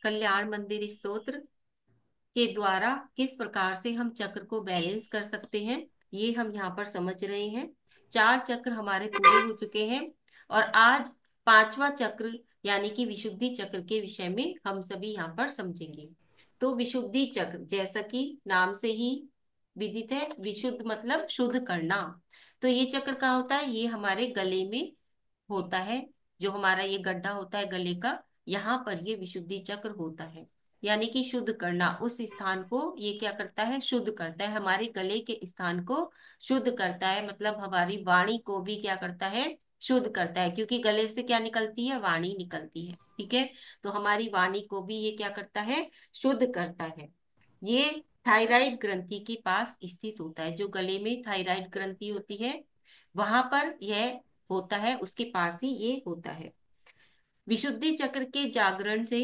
कल्याण मंदिर स्तोत्र के द्वारा किस प्रकार से हम चक्र को बैलेंस कर सकते हैं, ये हम यहाँ पर समझ रहे हैं। चार चक्र हमारे पूरे हो चुके हैं और आज पांचवा चक्र यानी कि विशुद्धि चक्र के विषय में हम सभी यहाँ पर समझेंगे। तो विशुद्धि चक्र जैसा कि नाम से ही विदित है, विशुद्ध मतलब शुद्ध करना। तो ये चक्र कहाँ होता है? ये हमारे गले में होता है। जो हमारा ये गड्ढा होता है गले का, यहाँ पर ये विशुद्धि चक्र होता है। यानी कि शुद्ध करना, उस स्थान को ये क्या करता है? शुद्ध करता है, हमारे गले के स्थान को शुद्ध करता है। मतलब हमारी वाणी को भी क्या करता है? शुद्ध करता है, क्योंकि गले से क्या निकलती है? वाणी निकलती है। ठीक है, तो हमारी वाणी को भी ये क्या करता है? शुद्ध करता है। ये थायराइड ग्रंथि के पास स्थित होता है। जो गले में थायराइड ग्रंथि होती है वहां पर यह होता है, उसके पास ही ये होता है। विशुद्धि चक्र के जागरण से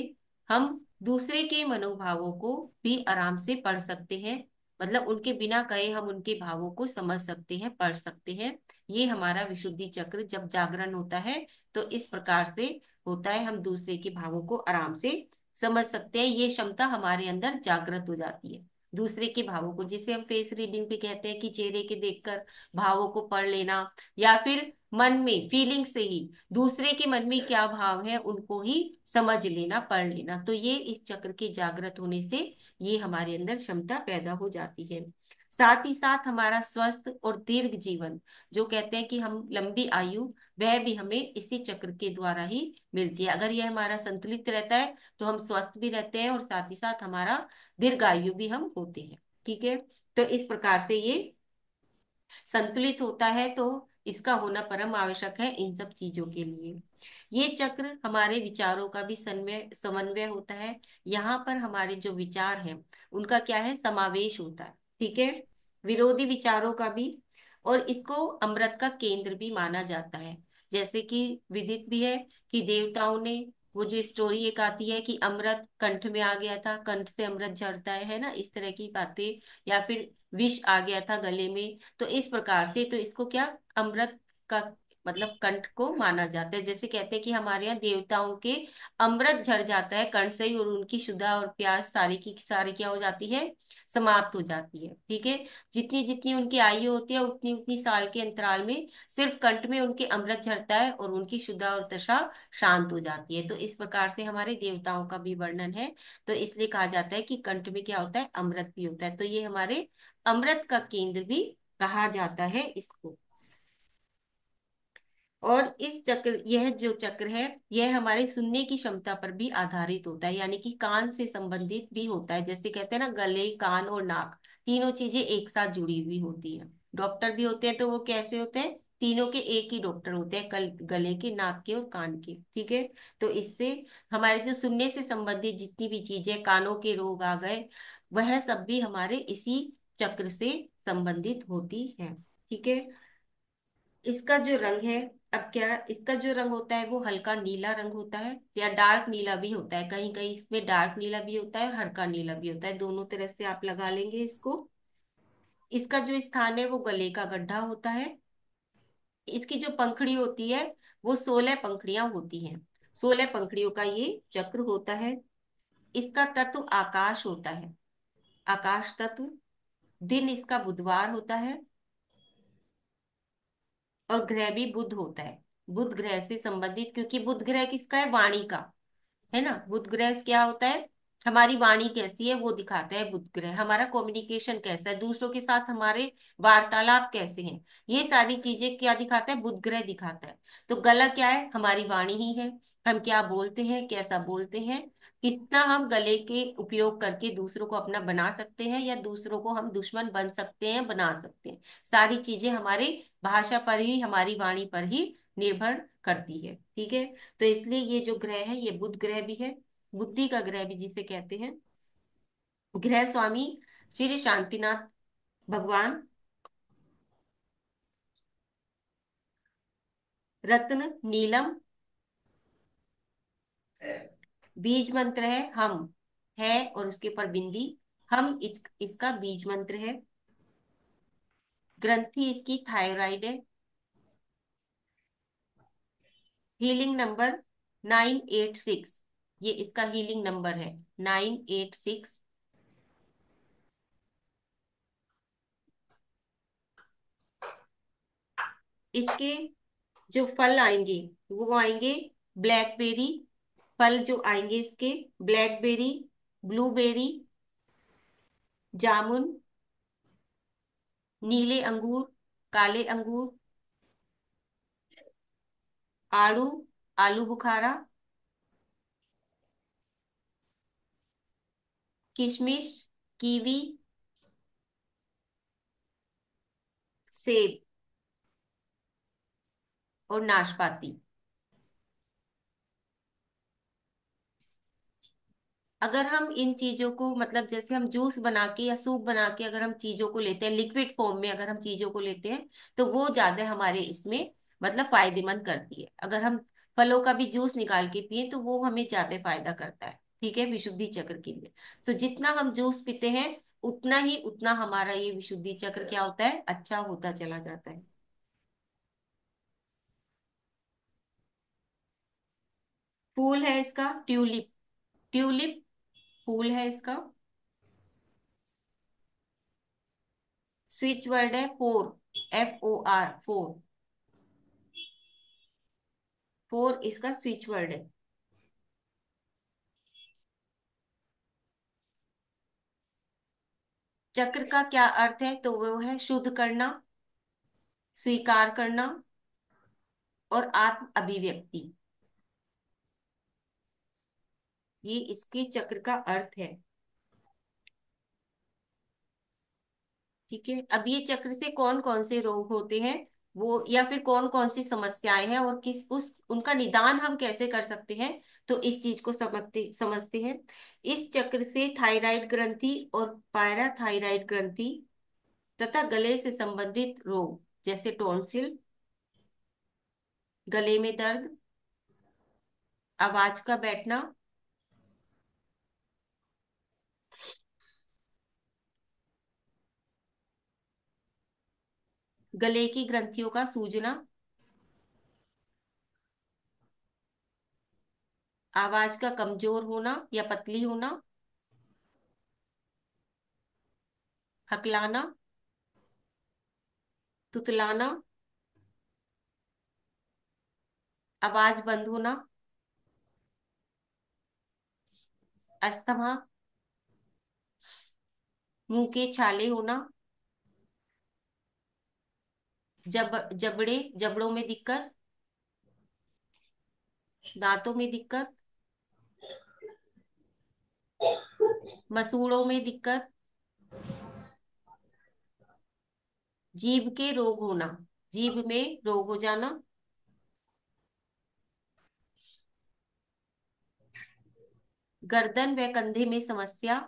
हम दूसरे के मनोभावों को भी आराम से पढ़ सकते हैं। मतलब उनके बिना कहे हम उनके भावों को समझ सकते हैं, पढ़ सकते हैं। ये हमारा विशुद्धि चक्र जब जागरण होता है तो इस प्रकार से होता है, हम दूसरे के भावों को आराम से समझ सकते हैं। ये क्षमता हमारे अंदर जागृत हो जाती है, दूसरे के भावों को, जिसे हम फेस रीडिंग भी कहते हैं कि चेहरे के देखकर भावों को पढ़ लेना, या फिर मन में फीलिंग से ही दूसरे के मन में क्या भाव है उनको ही समझ लेना, पढ़ लेना। तो ये इस चक्र के जागृत होने से ये हमारे अंदर क्षमता पैदा हो जाती है। साथ ही साथ हमारा स्वस्थ और दीर्घ जीवन, जो कहते हैं कि हम लंबी आयु, वह भी हमें इसी चक्र के द्वारा ही मिलती है। अगर यह हमारा संतुलित रहता है तो हम स्वस्थ भी रहते हैं और साथ ही साथ हमारा दीर्घायु भी हम होते हैं। ठीक है, तो इस प्रकार से ये संतुलित होता है, तो इसका होना परम आवश्यक है इन सब चीजों के लिए। ये चक्र हमारे विचारों का भी समन्वय समन्वय होता है। यहाँ पर हमारे जो विचार हैं उनका क्या है? समावेश होता है। ठीक है, विरोधी विचारों का भी। और इसको अमृत का केंद्र भी माना जाता है। जैसे कि विदित भी है कि देवताओं ने, वो जो स्टोरी एक आती है कि अमृत कंठ में आ गया था, कंठ से अमृत झरता है ना, इस तरह की बातें, या फिर विष आ गया था गले में। तो इस प्रकार से, तो इसको क्या, अमृत का मतलब कंठ को माना जाता है। जैसे कहते हैं कि हमारे यहाँ देवताओं के अमृत झड़ जाता है कंठ से ही, और उनकी शुदा और प्यास सारी की सारी क्या हो जाती है? समाप्त हो जाती है। ठीक है, जितनी जितनी उनकी आयु होती है उतनी उतनी साल के अंतराल में सिर्फ कंठ में उनके अमृत झरता है और उनकी शुदा और दशा शांत हो जाती है। तो इस प्रकार से हमारे देवताओं का भी वर्णन है। तो इसलिए कहा जाता है कि कंठ में क्या होता है? अमृत भी होता है। तो ये हमारे अमृत का केंद्र भी कहा जाता है इसको। और इस चक्र, यह जो चक्र है, यह हमारे सुनने की क्षमता पर भी आधारित होता है, यानी कि कान से संबंधित भी होता है। जैसे कहते हैं ना, गले, कान और नाक, तीनों चीजें एक साथ जुड़ी हुई होती हैं। डॉक्टर भी होते हैं तो वो कैसे होते हैं? तीनों के एक ही डॉक्टर होते हैं, गले के, नाक के और कान के। ठीक है, तो इससे हमारे जो सुनने से संबंधित जितनी भी चीजें, कानों के रोग आ गए, वह सब भी हमारे इसी चक्र से संबंधित होती है। ठीक है, इसका जो रंग है, अब क्या, इसका जो रंग होता है वो हल्का नीला रंग होता है, या डार्क नीला भी होता है। कहीं कहीं इसमें डार्क नीला भी होता है और हल्का नीला भी होता है, दोनों तरह से आप लगा लेंगे इसको। इसका जो स्थान है वो गले का गड्ढा होता है। इसकी जो पंखड़ी होती है वो 16 पंखड़ियां होती हैं। 16 पंखड़ियों का ये चक्र होता है। इसका तत्व आकाश होता है, आकाश तत्व। दिन इसका बुधवार होता है और ग्रह भी बुध होता है। बुध ग्रह से संबंधित, क्योंकि बुध ग्रह किसका है? वाणी का, है ना। बुध ग्रह क्या होता है? हमारी वाणी कैसी है वो दिखाता है बुध ग्रह। हमारा कम्युनिकेशन कैसा है, दूसरों के साथ हमारे वार्तालाप कैसे हैं, ये सारी चीजें क्या दिखाता है? बुध ग्रह दिखाता है। तो गला क्या है? हमारी वाणी ही है। हम क्या बोलते हैं, कैसा बोलते हैं, कितना हम गले के उपयोग करके दूसरों को अपना बना सकते हैं, या दूसरों को हम दुश्मन बन सकते हैं, बना सकते हैं। सारी चीजें हमारे भाषा पर ही, हमारी वाणी पर ही निर्भर करती है। ठीक है, तो इसलिए ये जो ग्रह है ये बुध ग्रह भी है, बुद्धि का ग्रह भी जिसे कहते हैं। ग्रह स्वामी श्री शांतिनाथ भगवान। रत्न नीलम। बीज मंत्र है हम, है और उसके ऊपर बिंदी। हम इसका बीज मंत्र है। ग्रंथि इसकी थायराइड है। Healing number 986। ये इसका हीलिंग नंबर है 986। इसके जो फल आएंगे वो आएंगे ब्लैकबेरी। फल जो आएंगे इसके ब्लैकबेरी, ब्लूबेरी, जामुन, नीले अंगूर, काले अंगूर, आड़ू, आलू बुखारा, किशमिश, कीवी, सेब और नाशपाती। अगर हम इन चीजों को मतलब जैसे हम जूस बना के या सूप बना के अगर हम चीजों को लेते हैं लिक्विड फॉर्म में, अगर हम चीजों को लेते हैं तो वो ज्यादा हमारे इसमें मतलब फायदेमंद करती है। अगर हम फलों का भी जूस निकाल के पिए तो वो हमें ज्यादा फायदा करता है, ठीक है, विशुद्धि चक्र के लिए। तो जितना हम जूस पीते हैं उतना हमारा ये विशुद्धि चक्र क्या होता है, अच्छा होता चला जाता है। फूल है इसका ट्यूलिप। ट्यूलिप फूल है इसका। स्विच वर्ड है फोर, FOR, फोर। फोर इसका स्विच वर्ड है। चक्र का क्या अर्थ है, तो वो है शुद्ध करना, स्वीकार करना और आत्म अभिव्यक्ति। ये इसके चक्र का अर्थ है। ठीक है, अब ये चक्र से कौन कौन से रोग होते हैं वो, या फिर कौन कौन सी समस्याएं हैं और किस उस उनका निदान हम कैसे कर सकते हैं, तो इस चीज को समझते समझते हैं। इस चक्र से थायराइड ग्रंथि और पैराथायराइड ग्रंथि तथा गले से संबंधित रोग जैसे टॉन्सिल, गले में दर्द, आवाज का बैठना, गले की ग्रंथियों का सूजना, आवाज का कमजोर होना या पतली होना, हकलाना, तुतलाना, आवाज बंद होना, अस्थमा, मुंह के छाले होना, जबड़ों में दिक्कत, दांतों में दिक्कत, मसूड़ों में दिक्कत, जीभ के रोग होना, जीभ में रोग हो जाना, गर्दन व कंधे में समस्या,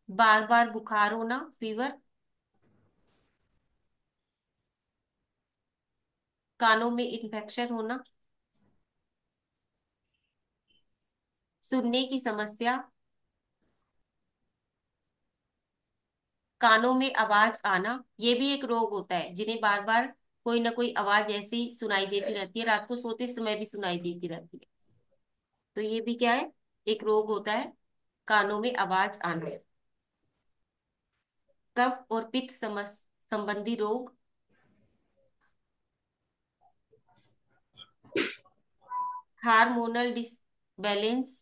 बार बार बुखार होना, फीवर, कानों में इन्फेक्शन होना, सुनने की समस्या, कानों में आवाज आना। ये भी एक रोग होता है, जिन्हें बार बार कोई ना कोई आवाज ऐसी सुनाई देती रहती है, रात को सोते समय भी सुनाई देती रहती है। तो ये भी क्या है, एक रोग होता है, कानों में आवाज आना। कफ और पित्त संबंधी रोग, हार्मोनल डिसबैलेंस,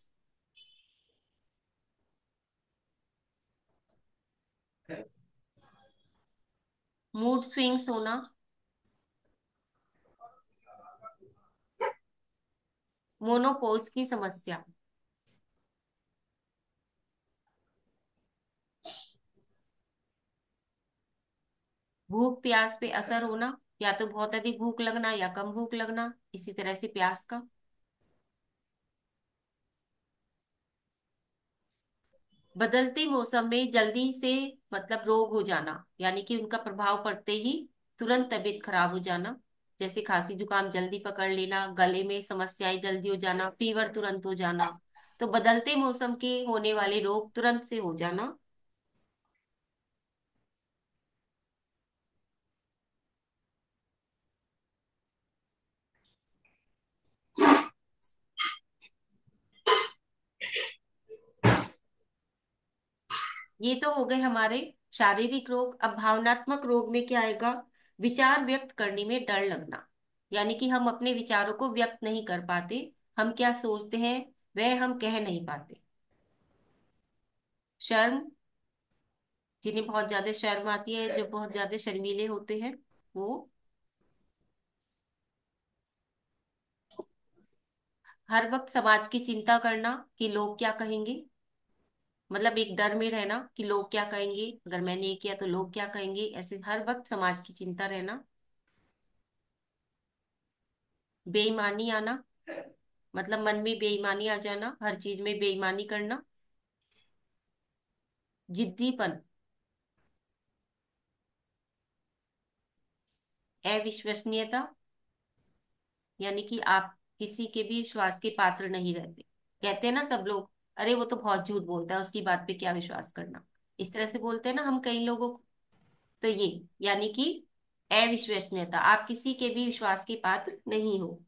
मूड स्विंग्स होना, मोनोपोज की समस्या, भूख प्यास पे असर होना, या तो बहुत अधिक भूख लगना या कम भूख लगना, इसी तरह से प्यास का, बदलते मौसम में जल्दी से मतलब रोग हो जाना, यानी कि उनका प्रभाव पड़ते ही तुरंत तबीयत खराब हो जाना, जैसे खांसी जुकाम जल्दी पकड़ लेना, गले में समस्याएं जल्दी हो जाना, फीवर तुरंत हो जाना। तो बदलते मौसम के होने वाले रोग तुरंत से हो जाना। ये तो हो गए हमारे शारीरिक रोग। अब भावनात्मक रोग में क्या आएगा? विचार व्यक्त करने में डर लगना, यानी कि हम अपने विचारों को व्यक्त नहीं कर पाते, हम क्या सोचते हैं वह हम कह नहीं पाते। शर्म, जिन्हें बहुत ज्यादा शर्म आती है, जो बहुत ज्यादा शर्मीले होते हैं वो। हर वक्त समाज की चिंता करना कि लोग क्या कहेंगे, मतलब एक डर में रहना कि लोग क्या कहेंगे, अगर मैंने ये किया तो लोग क्या कहेंगे, ऐसे हर वक्त समाज की चिंता रहना। बेईमानी आना, मतलब मन में बेईमानी आ जाना, हर चीज में बेईमानी करना। जिद्दीपन, अविश्वसनीयता, यानी कि आप किसी के भी विश्वास के पात्र नहीं रहते। कहते हैं ना सब लोग, अरे वो तो बहुत झूठ बोलता है, उसकी बात पे क्या विश्वास करना, इस तरह से बोलते हैं ना हम कई लोगों को। तो ये यानी कि अविश्वसनीयता, आप किसी के भी विश्वास के पात्र नहीं हो।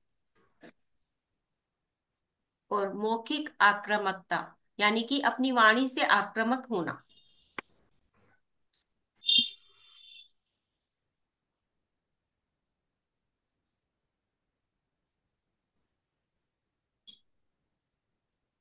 और मौखिक आक्रामकता, यानी कि अपनी वाणी से आक्रामक होना।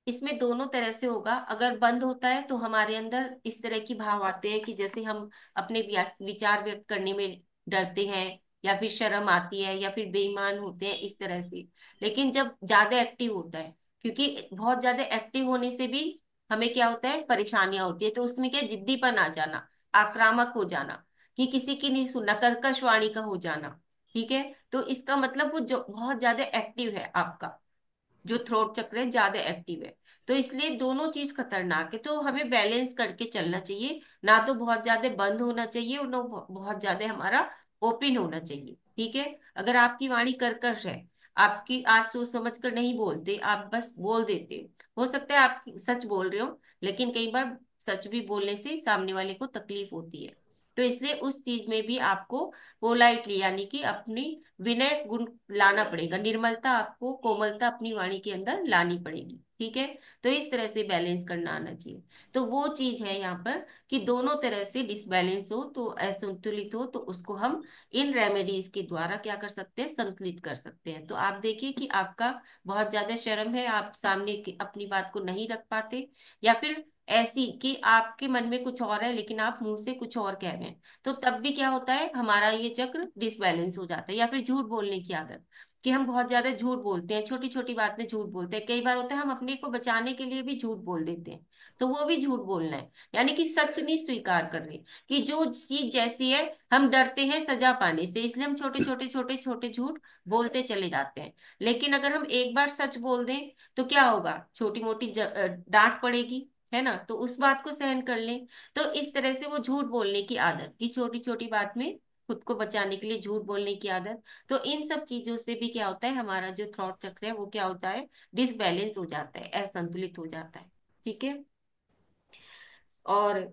इसमें दोनों तरह से होगा। अगर बंद होता है तो हमारे अंदर इस तरह की भाव आते हैं कि जैसे हम अपने विचार व्यक्त करने में डरते हैं, या फिर शर्म आती है, या फिर बेईमान होते हैं, इस तरह से। लेकिन जब ज्यादा एक्टिव होता है, क्योंकि बहुत ज्यादा एक्टिव होने से भी हमें क्या होता है, परेशानियां होती है। तो उसमें क्या है, जिद्दीपन आ जाना, आक्रामक हो जाना, कि किसी की नहीं सुनना, कर्कश वाणी का हो जाना। ठीक है, तो इसका मतलब वो जो बहुत ज्यादा एक्टिव है आपका, जो थ्रोट चक्र है ज्यादा एक्टिव है। तो इसलिए दोनों चीज खतरनाक है, तो हमें बैलेंस करके चलना चाहिए। ना तो बहुत ज्यादा बंद होना चाहिए, और ना बहुत ज्यादा हमारा ओपन होना चाहिए। ठीक है, अगर आपकी वाणी कर्कश है, आपकी आज सोच समझ कर नहीं बोलते, आप बस बोल देते, हो सकता है आप सच बोल रहे हो, लेकिन कई बार सच भी बोलने से सामने वाले को तकलीफ होती है। तो इसलिए उस चीज में भी आपको पोलाइटली, यानी कि अपनी विनय गुण लाना पड़ेगा, निर्मलता, आपको कोमलता अपनी वाणी के अंदर लानी पड़ेगी। ठीक है, तो इस तरह से बैलेंस करना आना चाहिए। तो वो चीज है यहाँ पर कि दोनों तरह से डिसबैलेंस हो, तो असंतुलित हो, तो उसको हम इन रेमेडीज के द्वारा क्या कर सकते हैं, संतुलित कर सकते हैं। तो आप देखिए कि आपका बहुत ज्यादा शर्म है, आप सामने अपनी बात को नहीं रख पाते, या फिर ऐसी कि आपके मन में कुछ और है लेकिन आप मुंह से कुछ और कह रहे हैं, तो तब भी क्या होता है, हमारा ये चक्र डिसबैलेंस हो जाता है। या फिर झूठ बोलने की आदत, कि हम बहुत ज्यादा झूठ बोलते हैं, छोटी छोटी बात में झूठ बोलते हैं। कई बार होता है हम अपने को बचाने के लिए भी झूठ बोल देते हैं, तो वो भी झूठ बोलना है, यानी कि सच नहीं स्वीकार कर रहे, कि जो चीज जैसी है, हम डरते हैं सजा पाने से, इसलिए हम छोटे छोटे छोटे छोटे झूठ बोलते चले जाते हैं। लेकिन अगर हम एक बार सच बोल दें तो क्या होगा, छोटी मोटी डांट पड़ेगी, है ना, तो उस बात को सहन कर लें। तो इस तरह से वो झूठ बोलने की आदत, की छोटी छोटी बात में खुद को बचाने के लिए झूठ बोलने की आदत, तो इन सब चीजों से भी क्या होता है, हमारा जो थॉट चक्र है वो क्या होता है, डिसबैलेंस हो जाता है, असंतुलित हो जाता है। ठीक है, और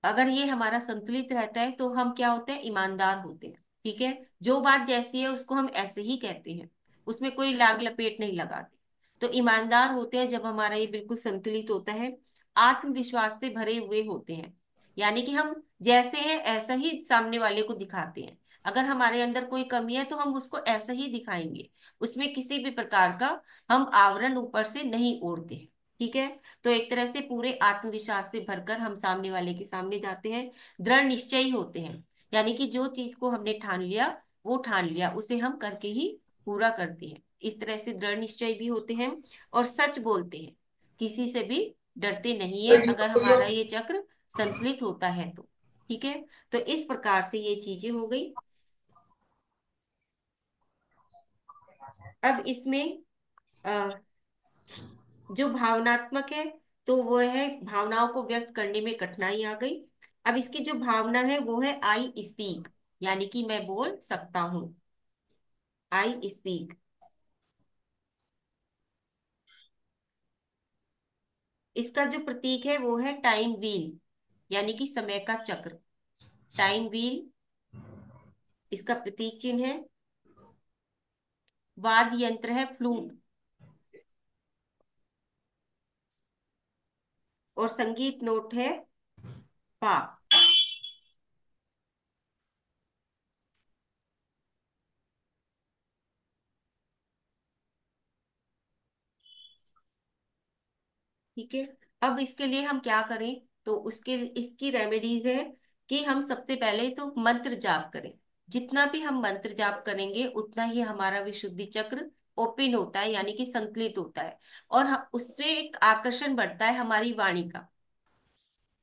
अगर ये हमारा संतुलित रहता है तो हम क्या होते हैं, ईमानदार होते हैं। ठीक है, जो बात जैसी है उसको हम ऐसे ही कहते हैं, उसमें कोई लाग लपेट नहीं लगाते। तो ईमानदार होते हैं जब हमारा ये बिल्कुल संतुलित होता है। आत्मविश्वास से भरे हुए होते हैं, यानी कि हम जैसे हैं ऐसा ही सामने वाले को दिखाते हैं। अगर हमारे अंदर कोई कमी है तो हम उसको ऐसा ही दिखाएंगे, उसमें किसी भी प्रकार का हम आवरण ऊपर से नहीं ओढ़ते हैं। ठीक है, तो एक तरह से पूरे आत्मविश्वास से भरकर हम सामने वाले के सामने जाते हैं। दृढ़ निश्चयी होते हैं, यानी कि जो चीज को हमने ठान लिया, वो ठान लिया, उसे हम करके ही पूरा करते हैं। इस तरह से दृढ़ निश्चयी भी होते हैं। और सच बोलते हैं, किसी से भी डरते नहीं है, अगर हमारा ये चक्र संतुलित होता है तो। ठीक है, तो इस प्रकार से ये चीजें हो गई। अब इसमें जो भावनात्मक है, तो वो है भावनाओं को व्यक्त करने में कठिनाई आ गई। अब इसकी जो भावना है वो है आई स्पीक, यानी कि मैं बोल सकता हूँ, आई स्पीक। इसका जो प्रतीक है वो है टाइम व्हील, यानी कि समय का चक्र, टाइम व्हील इसका प्रतीक चिन्ह है। वाद्य यंत्र है फ्लूट, और संगीत नोट है पा। ठीक है। अब इसके लिए हम क्या करें? तो उसके इसकी रेमेडीज है कि हम सबसे पहले तो मंत्र जाप करें। जितना भी हम मंत्र जाप करेंगे उतना ही हमारा विशुद्धि चक्र ओपन होता है, यानी कि संतुलित होता है। और उस पे एक आकर्षण बढ़ता है हमारी वाणी का।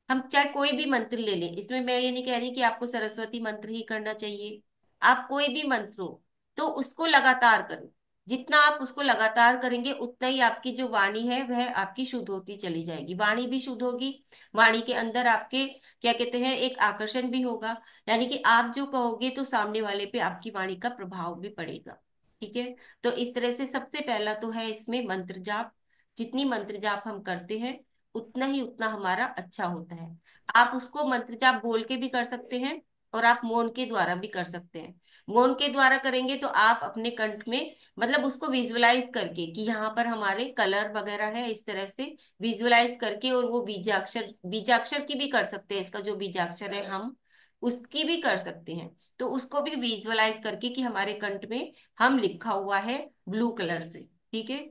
हम चाहे कोई भी मंत्र ले लें, इसमें मैं ये नहीं कह रही कि आपको सरस्वती मंत्र ही करना चाहिए। आप कोई भी मंत्र हो तो उसको लगातार करें। जितना आप उसको लगातार करेंगे उतना ही आपकी जो वाणी है वह आपकी शुद्ध होती चली जाएगी, वाणी भी शुद्ध होगी। वाणी के अंदर आपके क्या कहते हैं, एक आकर्षण भी होगा। यानी कि आप जो कहोगे तो सामने वाले पे आपकी वाणी का प्रभाव भी पड़ेगा। ठीक है। तो इस तरह से सबसे पहला तो है इसमें मंत्र जाप। जितनी मंत्र जाप हम करते हैं उतना ही उतना हमारा अच्छा होता है। आप उसको मंत्र जाप बोल के भी कर सकते हैं और आप मौन के द्वारा भी कर सकते हैं। मौन के द्वारा करेंगे तो आप अपने कंठ में, मतलब उसको विजुअलाइज करके कि यहाँ पर हमारे कलर वगैरह है, इस तरह से विजुअलाइज करके, और वो बीजाक्षर, बीजाक्षर की भी कर सकते हैं, इसका जो बीजाक्षर है हम उसकी भी कर सकते हैं। तो उसको भी विजुअलाइज करके कि हमारे कंठ में हम लिखा हुआ है ब्लू कलर से। ठीक है।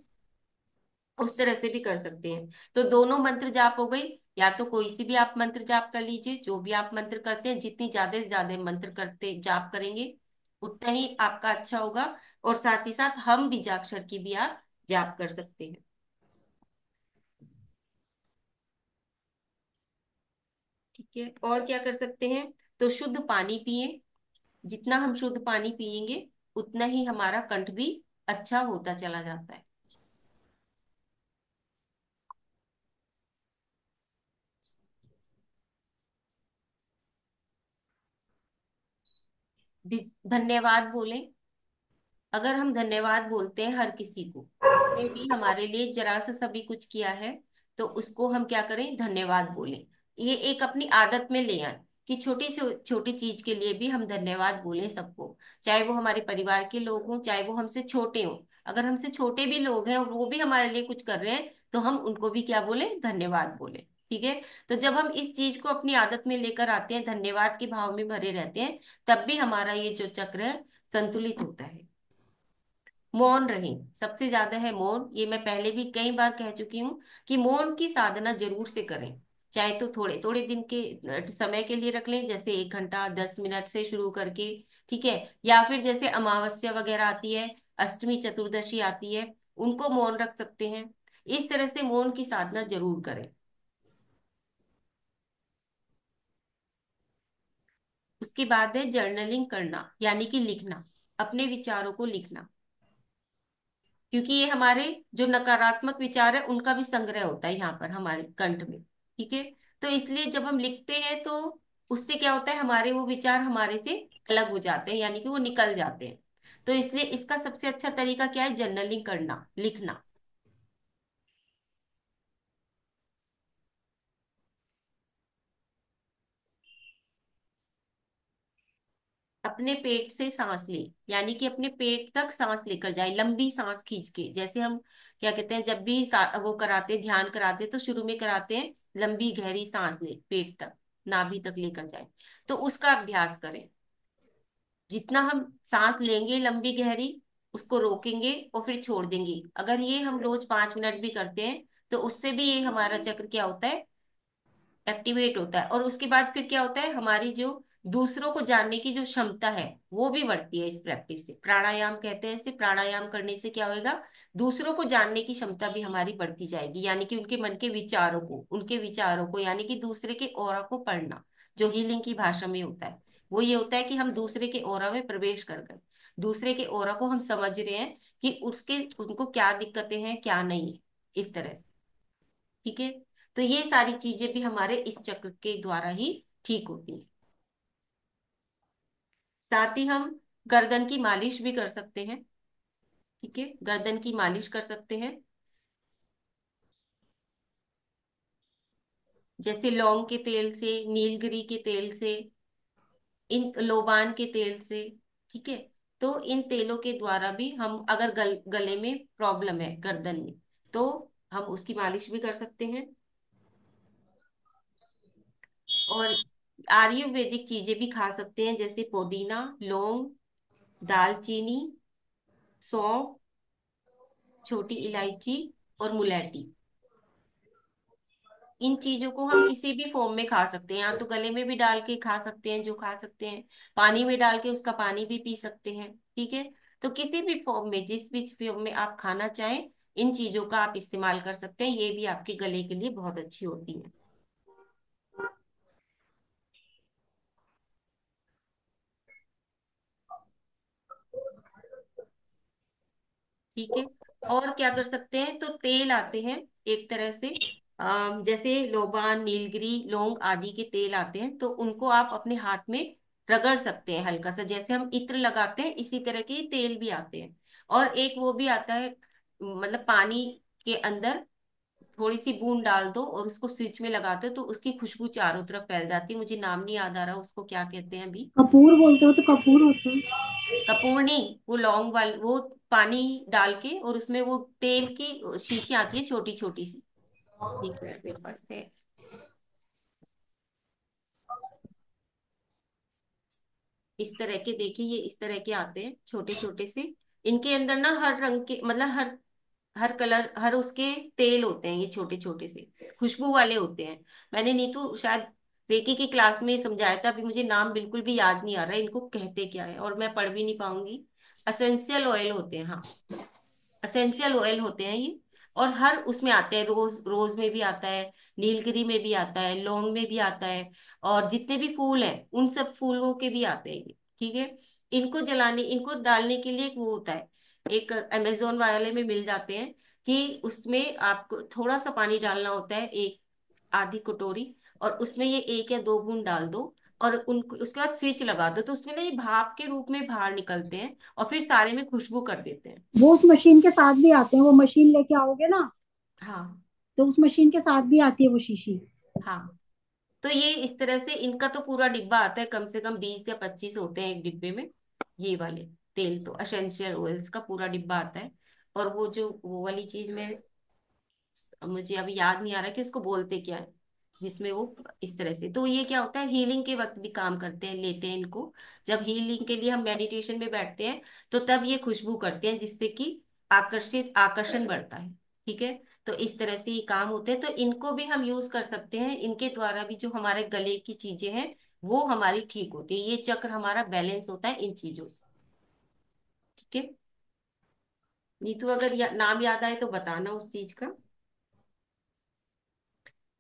उस तरह से भी कर सकते हैं। तो दोनों मंत्र जाप हो गई। या तो कोई सी भी आप मंत्र जाप कर लीजिए, जो भी आप मंत्र करते हैं, जितनी ज्यादा से ज्यादा मंत्र करते जाप करेंगे उतना ही आपका अच्छा होगा। और साथ ही साथ हम बीजाक्षर की भी आप जाप कर सकते हैं। ठीक है। और क्या कर सकते हैं? तो शुद्ध पानी पिए। जितना हम शुद्ध पानी पिएंगे उतना ही हमारा कंठ भी अच्छा होता चला जाता है। धन्यवाद बोलें। अगर हम धन्यवाद बोलते हैं हर किसी को, जिसने भी हमारे लिए जरा सा सभी कुछ किया है, तो उसको हम क्या करें? धन्यवाद बोलें। ये एक अपनी आदत में ले आए कि छोटी से छोटी चीज के लिए भी हम धन्यवाद बोलें सबको। चाहे वो हमारे परिवार के लोग हों, चाहे वो हमसे छोटे हों। अगर हमसे छोटे भी लोग हैं और वो भी हमारे लिए कुछ कर रहे हैं तो हम उनको भी क्या बोले? धन्यवाद बोले। ठीक है। तो जब हम इस चीज को अपनी आदत में लेकर आते हैं, धन्यवाद के भाव में भरे रहते हैं, तब भी हमारा ये जो चक्र है संतुलित होता है। मौन रहें, सबसे ज्यादा है मौन। ये मैं पहले भी कई बार कह चुकी हूँ कि मौन की साधना जरूर से करें। चाहे तो थोड़े थोड़े दिन के समय के लिए रख लें, जैसे 1 घंटा 10 मिनट से शुरू करके। ठीक है। या फिर जैसे अमावस्या वगैरह आती है, अष्टमी चतुर्दशी आती है, उनको मौन रख सकते हैं। इस तरह से मौन की साधना जरूर करें। उसके बाद है जर्नलिंग करना, यानी कि लिखना, अपने विचारों को लिखना। क्योंकि ये हमारे जो नकारात्मक विचार है उनका भी संग्रह होता है यहाँ पर हमारे कंठ में। ठीक है। तो इसलिए जब हम लिखते हैं तो उससे क्या होता है, हमारे वो विचार हमारे से अलग हो जाते हैं, यानी कि वो निकल जाते हैं। तो इसलिए इसका सबसे अच्छा तरीका क्या है? जर्नलिंग करना, लिखना। अपने पेट से सांस ले, यानी कि अपने पेट तक सांस लेकर जाए, लंबी सांस खींच के। जैसे हम क्या कहते हैं, जब भी वो कराते, ध्यान कराते, तो शुरू में कराते हैं लंबी गहरी सांस ले पेट तक, नाभि तक लेकर जाए। तो उसका अभ्यास करें। जितना हम सांस लेंगे लंबी गहरी, उसको रोकेंगे और फिर छोड़ देंगे, अगर ये हम रोज 5 मिनट भी करते हैं तो उससे भी ये हमारा चक्र क्या होता है? एक्टिवेट होता है। और उसके बाद फिर क्या होता है, हमारी जो दूसरों को जानने की जो क्षमता है वो भी बढ़ती है। इस प्रैक्टिस से, प्राणायाम कहते हैं इसे, प्राणायाम करने से क्या होएगा? दूसरों को जानने की क्षमता भी हमारी बढ़ती जाएगी, यानी कि उनके मन के विचारों को, उनके विचारों को, यानी कि दूसरे के ऑरा को पढ़ना। जो हीलिंग की भाषा में होता है वो ये होता है कि हम दूसरे के ऑरा में प्रवेश कर गए, दूसरे के ऑरा को हम समझ रहे हैं कि उसके, उनको क्या दिक्कतें हैं क्या नहीं है, इस तरह से। ठीक है। तो ये सारी चीजें भी हमारे इस चक्र के द्वारा ही ठीक होती है। साथ ही हम गर्दन की मालिश भी कर सकते हैं। ठीक है। गर्दन की मालिश कर सकते हैं, जैसे लौंग के तेल से, नीलगिरी के तेल से, इन लोबान के तेल से। ठीक है। तो इन तेलों के द्वारा भी हम, अगर गले में प्रॉब्लम है गर्दन में, तो हम उसकी मालिश भी कर सकते हैं। और आयुर्वेदिक चीजें भी खा सकते हैं, जैसे पुदीना, लौंग, दालचीनी, सौंफ, छोटी इलायची और मुलेठी। इन चीजों को हम किसी भी फॉर्म में खा सकते हैं, या तो गले में भी डाल के खा सकते हैं, जो खा सकते हैं पानी में डाल के उसका पानी भी पी सकते हैं। ठीक है, तो किसी भी फॉर्म में, जिस भी फॉर्म में आप खाना चाहें, इन चीजों का आप इस्तेमाल कर सकते हैं। ये भी आपके गले के लिए बहुत अच्छी होती है। ठीक है, और क्या कर सकते हैं, तो तेल आते हैं एक तरह से, जैसे लोबान, नीलगिरी, लौंग आदि के तेल आते हैं, तो उनको आप अपने हाथ में रगड़ सकते हैं हल्का सा, जैसे हम इत्र लगाते हैं इसी तरह के तेल भी आते हैं। और एक वो भी आता है, मतलब पानी के अंदर थोड़ी सी बूंद डाल दो और उसको स्विच में लगाते हो तो उसकी खुशबू चारों तरफ फैल जाती है। मुझे नाम नहीं याद आ रहा उसको क्या कहते हैं अभी। कपूर बोलते हो उसे, कपूर होता है। कपूर नहीं, वो लौंग वाली, वो पानी डाल के और उसमें वो तेल की शीशी आती है छोटी छोटी सी। एक मिनट मेरे पास है, इस तरह के, देखिए ये इस तरह के आते हैं छोटे छोटे से। इनके अंदर ना हर रंग के, मतलब हर हर कलर, हर उसके तेल होते हैं, ये छोटे छोटे से खुशबू वाले होते हैं। मैंने नीतू शायद रेकी की क्लास में समझाया था, अभी मुझे नाम बिल्कुल भी याद नहीं आ रहा है इनको कहते क्या है, और मैं पढ़ भी नहीं पाऊंगी। असेंशियल ऑयल होते हैं, हाँ, असेंशियल ऑयल होते हैं ये। और हर उसमें आते हैं, रोज रोज में भी आता है, नीलगिरी में भी आता है, लौंग में भी आता है, और जितने भी फूल हैं उन सब फूलों के भी आते हैं ये। ठीक है, इनको जलाने, इनको डालने के लिए एक वो होता है, एक अमेजोन वाले में मिल जाते हैं, कि उसमें आपको थोड़ा सा पानी डालना होता है, एक आधी कटोरी, और उसमें ये एक या दो बूंद डाल दो, और उनको उसके बाद स्विच लगा दो, तो उसमें ना ये भाप के रूप में बाहर निकलते हैं और फिर सारे में खुशबू कर देते हैं। वो उस मशीन के साथ भी आते हैं, वो मशीन लेके आओगे ना, हाँ। तो उस मशीन के साथ भी आती है वो शीशी। हाँ, तो ये इस तरह से इनका तो पूरा डिब्बा आता है, कम से कम 20 या 25 होते हैं एक डिब्बे में। ये वाले तेल तो असेंशियल ऑयल्स का पूरा डिब्बा आता है। और वो जो वो वाली चीज में, मुझे अभी याद नहीं आ रहा कि उसको बोलते क्या है, जिसमें वो इस तरह से, तो ये क्या होता है, हीलिंग के वक्त भी काम करते हैं, लेते हैं इनको। जब हीलिंग के लिए हम मेडिटेशन में बैठते हैं तो तब ये खुशबू करते हैं, जिससे कि आकर्षण बढ़ता है। ठीक है, तो इस तरह से ये काम होते हैं, तो इनको भी हम यूज कर सकते हैं। इनके द्वारा भी जो हमारे गले की चीजें हैं वो हमारी ठीक होती है, ये चक्र हमारा बैलेंस होता है इन चीजों से। ठीक है नीतू, अगर नाम याद आए तो बताना उस चीज का।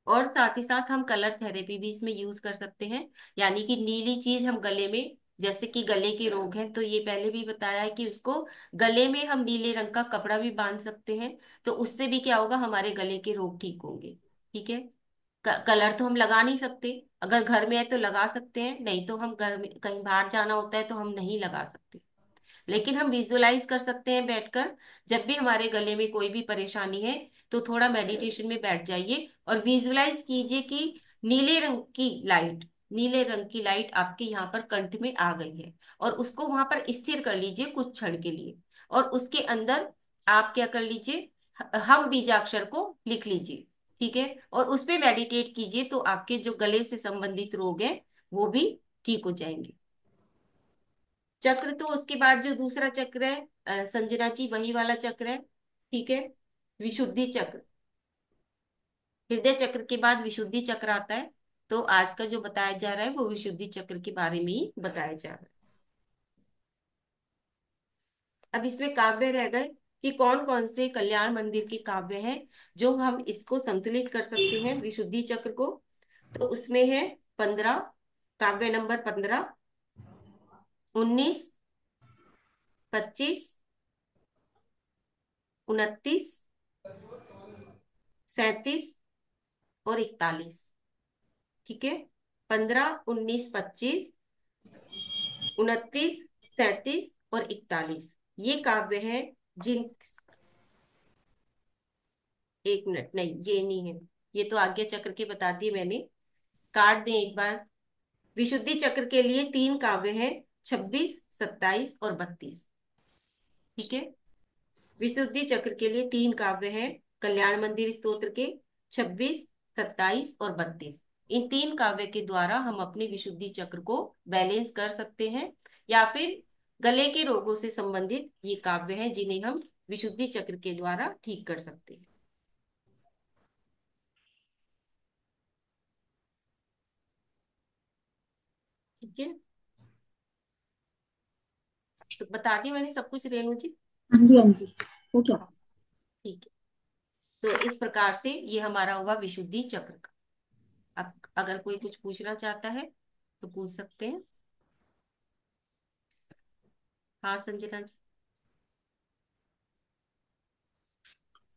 और साथ ही साथ हम कलर थेरेपी भी इसमें यूज कर सकते हैं, यानी कि नीली चीज हम गले में, जैसे कि गले के रोग हैं, तो ये पहले भी बताया है कि उसको गले में हम नीले रंग का कपड़ा भी बांध सकते हैं, तो उससे भी क्या होगा, हमारे गले के रोग ठीक होंगे। ठीक है, कलर तो हम लगा नहीं सकते, अगर घर में है तो लगा सकते हैं, नहीं तो हम घर में कहीं बाहर जाना होता है तो हम नहीं लगा सकते। लेकिन हम विजुअलाइज कर सकते हैं बैठकर, जब भी हमारे गले में कोई भी परेशानी है तो थोड़ा मेडिटेशन में बैठ जाइए और विजुअलाइज कीजिए कि नीले रंग की लाइट, नीले रंग की लाइट आपके यहाँ पर कंठ में आ गई है, और उसको वहां पर स्थिर कर लीजिए कुछ क्षण के लिए। और उसके अंदर आप क्या कर लीजिए, हम बीजाक्षर को लिख लीजिए। ठीक है, और उस पे मेडिटेट कीजिए, तो आपके जो गले से संबंधित रोग हैं वो भी ठीक हो जाएंगे। चक्र तो उसके बाद जो दूसरा चक्र है, संजना जी, वही वाला चक्र है। ठीक है, विशुद्धि चक्र, हृदय चक्र के बाद विशुद्धि चक्र आता है। तो आज का जो बताया जा रहा है वो विशुद्धि चक्र के बारे में ही बताया जा रहा है। अब इसमें काव्य रह गए कि कौन कौन से कल्याण मंदिर के काव्य हैं जो हम इसको संतुलित कर सकते हैं विशुद्धि चक्र को। तो उसमें है 15, काव्य नंबर 15, 19, 25, 29, 37 और 41। ठीक है, 15, 19, 25, 29, 37 और 41, ये काव्य है जिन, एक मिनट, नहीं ये नहीं है, ये तो आज्ञा चक्र के बता दिए मैंने, काट दें एक बार। विशुद्धि चक्र के लिए तीन काव्य हैं, 26, 27 और 32। ठीक है, विशुद्धि चक्र के लिए तीन काव्य हैं कल्याण मंदिर स्तोत्र के, 26, 27 और 32। इन तीन काव्य के द्वारा हम अपने विशुद्धि चक्र को बैलेंस कर सकते हैं, या फिर गले के रोगों से संबंधित ये काव्य हैं जिन्हें हम विशुद्धि चक्र के द्वारा ठीक कर सकते हैं। ठीक है, तो बता दी मैंने सब कुछ रेणु जी। हाँ जी, हाँ जी। हो गया। हाँ, ठीक है। तो इस प्रकार से ये हमारा हुआ विशुद्धि चक्र का। अब अगर कोई कुछ पूछना चाहता है तो पूछ सकते हैं। हाँ संजना जी।